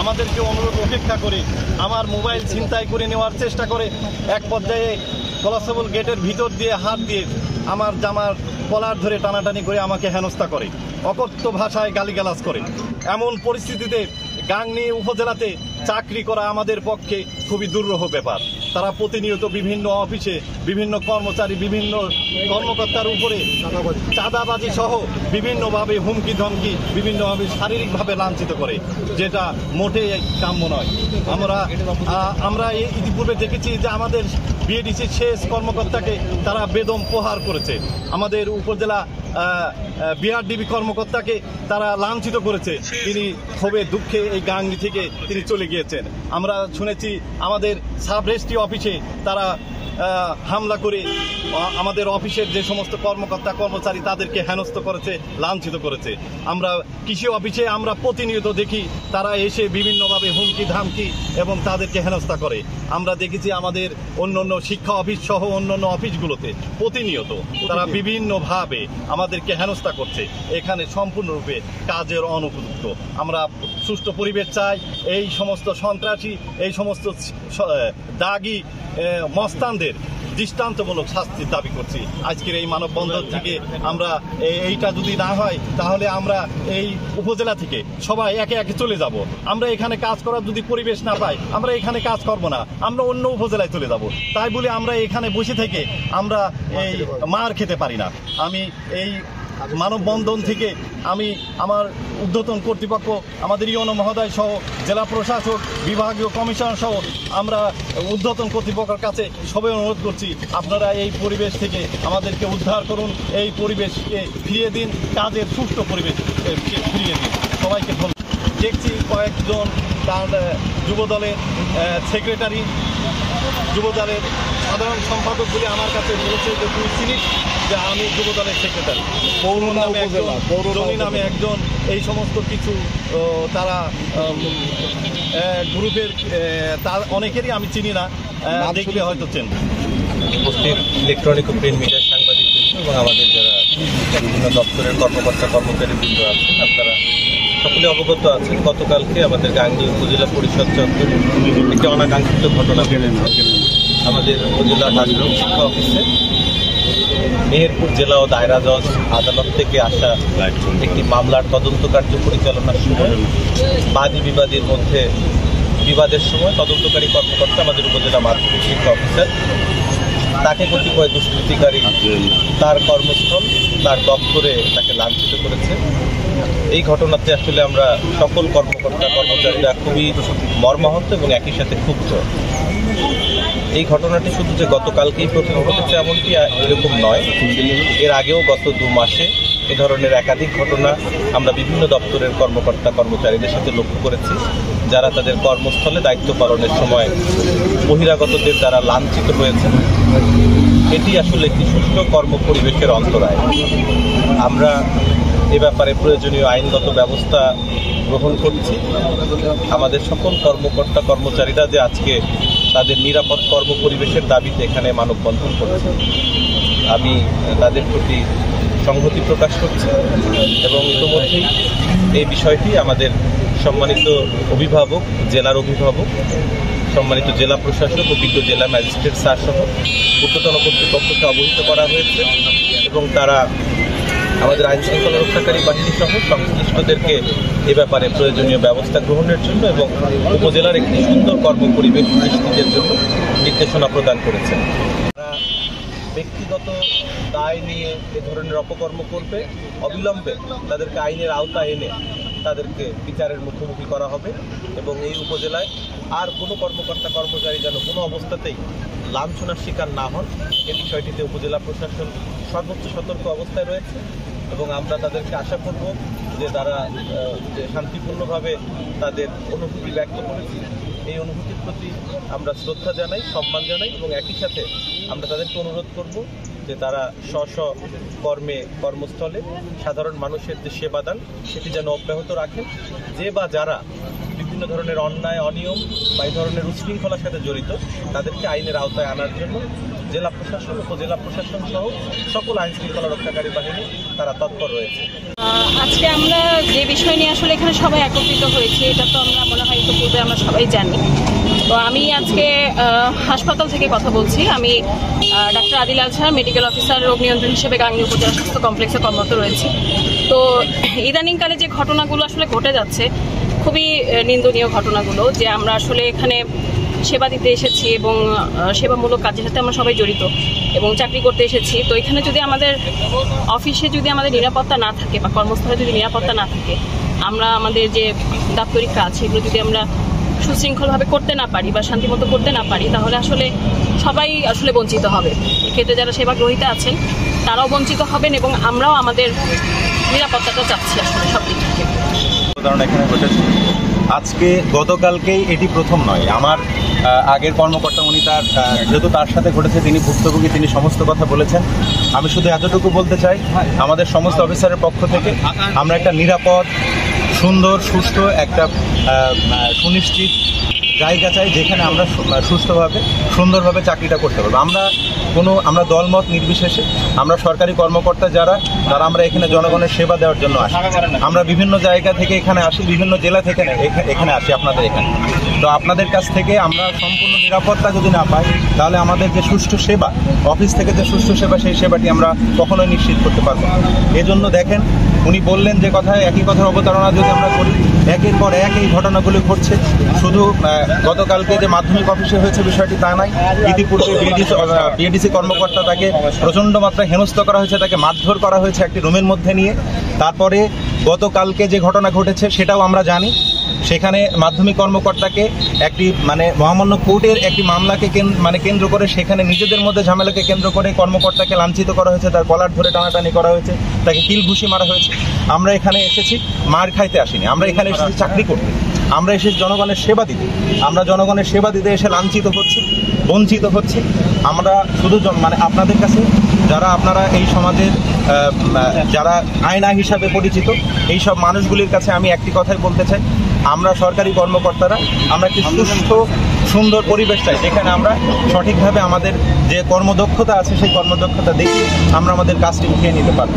আমাদেরকে অনুরোধ উপেক্ষা করে আমার মোবাইল ছিনতাই করে নেওয়ার চেষ্টা করে। এক পর্যায়ে কনস্টেবল গেটের ভিতর দিয়ে হাত দিয়ে আমার জামার কলার ধরে টানাটানি করে আমাকে হেনস্থা করে, অকথ্য ভাষায় গালিগালাজ করে। এমন পরিস্থিতিতে গাংনী উপজেলাতে চাকরি করা আমাদের পক্ষে খুবই দুর্লভ ব্যাপার। তারা প্রতিনিয়ত বিভিন্ন অফিসে বিভিন্ন কর্মচারী, বিভিন্ন কর্মকর্তার উপরে চাঁদাবাজি সহ বিভিন্নভাবে হুমকি ধমকি, বিভিন্নভাবে শারীরিকভাবে লাঞ্ছিত করে, যেটা মোটেই কাম্য নয়। আমরা ইতিপূর্বে দেখেছি যে আমাদের বিএডিসি শেষ কর্মকর্তাকে তারা বেদম প্রহার করেছে, আমাদের উপজেলা বিআরডিবি কর্মকর্তাকে তারা লাঞ্ছিত করেছে। তিনি ক্ষোভে দুঃখে এই গাংনী থেকে তিনি চলে গিয়েছেন। আমরা শুনেছি আমাদের সাব রেজিস্ট্রি অফিসে তারা হামলা করে আমাদের অফিসের যে সমস্ত কর্মকর্তা কর্মচারী তাদেরকে হেনস্থ করেছে, লাঞ্ছিত করেছে। আমরা কৃষি অফিসে আমরা প্রতিনিয়ত দেখি তারা এসে বিভিন্নভাবে হুমকি ধামকি এবং তাদেরকে হেনস্থা করে। আমরা দেখেছি আমাদের অন্যান্য শিক্ষা অফিস সহ অন্যান্য অফিসগুলোতে প্রতিনিয়ত তারা বিভিন্নভাবে আমাদেরকে হেনস্থা করছে। এখানে সম্পূর্ণরূপে কাজের অনুপযুক্ত। আমরা সুষ্ঠু পরিবেশ চাই। এই সমস্ত সন্ত্রাসী, এই সমস্ত দাগী মস্তানদের দৃষ্টান্তমূলক শাস্তির দাবি করছি। আজকের এই মানববন্ধন থেকে আমরা এইটা যদি না হয় তাহলে আমরা এই উপজেলা থেকে সবাই একে একে চলে যাব। আমরা এখানে কাজ করার যদি পরিবেশ না পাই আমরা এখানে কাজ করব না, আমরা অন্য উপজেলায় চলে যাব। তাই বলে আমরা এখানে বসে থেকে আমরা এই মার খেতে পারি না। আমি এই মানববন্ধন থেকে আমি আমার ঊর্ধ্বতন কর্তৃপক্ষ, আমাদের ইউনো মহোদয় সহ জেলা প্রশাসক, বিভাগীয় কমিশনার সহ আমরা ঊর্ধ্বতন কর্তৃপক্ষের কাছে সবাই অনুরোধ করছি, আপনারা এই পরিবেশ থেকে আমাদেরকে উদ্ধার করুন, এই পরিবেশকে ফিরিয়ে দিন, কাজের সুষ্ঠু পরিবেশকে ফিরিয়ে দিন। সবাইকে ধন্যবাদ। দেখছি কয়েকজন তার যুবদলের সেক্রেটারি, যুবদলের সাধারণ সম্পাদক বলে আমার কাছে বলেছে যে তুই চিনিস যে আমি যুবদলের সেক্রেটারি, পৌর নামে একজন এই সমস্ত কিছু তারা গ্রুপের তার অনেকেরই আমি চিনি না, দেখলে হয়তো চেন। উপস্থিত ইলেকট্রনিক ও প্রিন্ট মিডিয়ার সাংবাদিকবৃন্দ এবং আমাদের যারা বিভিন্ন দপ্তরের কর্মকর্তা কর্মচারীবৃন্দ আছেন, আপনারা সকলে অবগত আছেন গতকালকে আমাদের গাংনী উপজেলা পরিষদ চত্বরে একটি অনাকাঙ্ক্ষিত ঘটনা ঘটেছে। আমাদের উপজেলা হাজরং শিক্ষা অফিসে মেহেরপুর জেলা ও দায়রা জজ আদালত থেকে আসা একটি মামলার তদন্ত কার্য পরিচালনার সময় বাদী বিবাদীর মধ্যে বিবাদের সময় তদন্তকারী কর্মকর্তা আমাদের উপজেলা মাধ্যমিক শিক্ষা অফিসার তাকে কতিপয় দুষ্কৃতিকারী তার কর্মস্থল, তার দপ্তরে তাকে লাঞ্ছিত করেছে। এই ঘটনাতে আসলে আমরা সকল কর্মকর্তা কর্মচারীরা খুবই মর্মাহত এবং একই সাথে ক্ষুব্ধ। এই ঘটনাটি শুধু যে গতকালকেই প্রথম ঘটেছে এমনটি এরকম নয়, এর আগেও গত 2 মাসে এ ধরনের একাধিক ঘটনা আমরা বিভিন্ন দপ্তরের কর্মকর্তা কর্মচারীদের সাথে লক্ষ্য করেছি, যারা তাদের কর্মস্থলে দায়িত্ব পালনের সময় বহিরাগতদের দ্বারা লাঞ্ছিত হয়েছে। এটি আসলে একটি সুষ্ঠু কর্ম পরিবেশের অন্তরায়। আমরা এ ব্যাপারে প্রয়োজনীয় আইনগত ব্যবস্থা গ্রহণ করছি। আমাদের সকল কর্মকর্তা কর্মচারীরা যে আজকে তাদের নিরাপদ কর্ম পরিবেশের দাবিতে এখানে মানববন্ধন করেছে, আমি তাদের প্রতি সংহতি প্রকাশ করছি এবং ইতিমধ্যেই এই বিষয়টি আমাদের সম্মানিত অভিভাবক, জেলার অভিভাবক, সম্মানিত জেলা প্রশাসক, অভিজ্ঞ জেলা ম্যাজিস্ট্রেট স্যার সহ ঊর্ধ্বতন কর্তৃপক্ষকে অবহিত করা হয়েছে এবং তারা আমাদের আইন শৃঙ্খলা রক্ষাকারী বাহিনী সহ সংশ্লিষ্টদেরকে এ ব্যাপারে প্রয়োজনীয় ব্যবস্থা গ্রহণের জন্য এবং উপজেলার একটি সুন্দর কর্মপরিবেশ নিশ্চিতের জন্য নির্দেশনা প্রদান করেছেন। তারা ব্যক্তিগত দায় নিয়ে এ ধরনের অপকর্ম করবে, অবিলম্বে তাদেরকে আইনের আওতায় এনে তাদেরকে বিচারের মুখোমুখি করা হবে এবং এই উপজেলায় আর কোনো কর্মকর্তা কর্মচারী যেন কোনো অবস্থাতেই লাঞ্ছনার শিকার না হন, এ বিষয়টিতে উপজেলা প্রশাসন সর্বোচ্চ সতর্ক অবস্থায় রয়েছে এবং আমরা তাদেরকে আশা করব যে তারা যে শান্তিপূর্ণভাবে তাদের অনুভূতি ব্যক্ত করেছে, এই অনুভূতির প্রতি আমরা শ্রদ্ধা জানাই, সম্মান জানাই এবং একই সাথে আমরা তাদেরকে অনুরোধ করব যে তারা স্ব কর্মে কর্মস্থলে সাধারণ মানুষের যে সেবাদান সেটি যেন অব্যাহত রাখেন। যে বা যারা বিভিন্ন ধরনের অন্যায়, অনিয়ম বা এই ধরনের উচ্ছৃঙ্খলার সাথে জড়িত তাদেরকে আইনের আওতায় আনার জন্য জেলা প্রশাসন, উপজেলা প্রশাসন সহ সকল আইন শৃঙ্খলা রক্ষাকারী বাহিনী তারা তৎপর রয়েছে। আজকে আমরা যে বিষয় নিয়ে আসলে এখানে সবাই একত্রিত হয়েছে, এটা তো আমরা মনে হয় তো পূর্বে আমরা সবাই জানি। তো আমি আজকে হাসপাতাল থেকে কথা বলছি। আমি ডাক্তার আদিল আজহার মেডিকেল অফিসার রোগ নিয়ন্ত্রণ হিসেবে গাংনী উপজেলা স্বাস্থ্য কমপ্লেক্সে কর্মরত রয়েছি। তো ইদানিংকালে যে ঘটনাগুলো আসলে ঘটে যাচ্ছে, খুবই নিন্দনীয় ঘটনাগুলো, যে আমরা আসলে এখানে সেবা দিতে এসেছি এবং সেবামূলক কাজের সাথে আমরা সবাই জড়িত এবং চাকরি করতে এসেছি। তো এখানে যদি আমাদের অফিসে যদি আমাদের নিরাপত্তা না থাকে বা কর্মস্থলে যদি নিরাপত্তা না থাকে, আমরা আমাদের যে দাপ্তরিক কাজ সেগুলো যদি আমরা সুশৃঙ্খলভাবে করতে না পারি বা শান্তিমতো করতে না পারি, তাহলে আসলে সবাই আসলে বঞ্চিত হবে। এক্ষেত্রে যারা সেবা গ্রহীতা আছেন তারাও বঞ্চিত হবেন এবং আমরাও আমাদের নিরাপত্তাটা চাচ্ছি আসলে সব দিক থেকে। কারণ এখানে ঘটেছে আজকে গতকালকেই এটি প্রথম নয়। আমার আগের কর্মকর্তা উনি যেহেতু তার সাথে ঘটেছে, তিনি ভুক্তভোগী, তিনি সমস্ত কথা বলেছেন। আমি শুধু এতটুকু বলতে চাই, আমাদের সমস্ত অফিসারের পক্ষ থেকে আমরা একটা নিরাপদ, সুন্দর, সুষ্ঠু একটা সুনিশ্চিত জায়গা চাই যেখানে আমরা সুন্দরভাবে চাকরিটা করতে পারবো। আমরা দলমত নির্বিশেষে আমরা সরকারি কর্মকর্তা যারা আমরা এখানে জনগণের সেবা দেওয়ার জন্য আসি। আমরা বিভিন্ন জায়গা থেকে এখানে আসি, বিভিন্ন জেলা থেকে এখানে আসি আপনাদের এখানে। তো আপনাদের কাছ থেকে আমরা সম্পূর্ণ নিরাপত্তা যদি না পাই, তাহলে আমাদের যে সুষ্ঠু সেবা, অফিস থেকে যে সুষ্ঠু সেবা, সেই সেবাটি আমরা কখনোই নিশ্চিত করতে পারবো না। এজন্য দেখেন, উনি বললেন যে কথায় একই কথার অবতারণা যদি আমরা করি, একের পর এক এই ঘটনাগুলি ঘটছে। শুধু গতকালকে যে মাধ্যমিক অফিসে হয়েছে বিষয়টি তা নাই, ইতিপূর্বে বিএডিসি কর্মকর্তা তাকে প্রচণ্ড মাত্রায় হেনস্থ করা হয়েছে, তাকে মারধর করা হয়েছে একটি রুমের মধ্যে নিয়ে। তারপরে গতকালকে যে ঘটনা ঘটেছে সেটাও আমরা জানি। সেখানে মাধ্যমিক কর্মকর্তাকে একটি মহামান্য কোর্টের একটি মামলাকে কেন্দ্র করে সেখানে নিজেদের মধ্যে ঝামেলাকে কেন্দ্র করে কর্মকর্তাকে লাঞ্ছিত করা হয়েছে, তার কলার ধরে টানাটানি করা হয়েছে, তাকে কিল ঘুষি মারা হয়েছে। আমরা এখানে এসেছি মার খাইতে আসিনি, আমরা এখানে এসেছি চাকরি করতে, আমরা এসেছি জনগণের সেবা দিতে। আমরা জনগণের সেবা দিতে এসে লাঞ্ছিত হচ্ছি, বঞ্চিত হচ্ছি। আমরা শুধু আপনাদের কাছে, যারা আপনারা এই সমাজের যারা আয়না হিসাবে পরিচিত, এই সব মানুষগুলির কাছে আমি একটি কথাই বলতে চাই, আমরা সরকারি কর্মকর্তারা আমরা একটি সুস্থ, সুন্দর পরিবেশ চাই যেখানে আমরা সঠিকভাবে আমাদের যে কর্মদক্ষতা আছে সেই কর্মদক্ষতা দেখিয়ে আমরা আমাদের কাজটি উঠিয়ে নিতে পারব।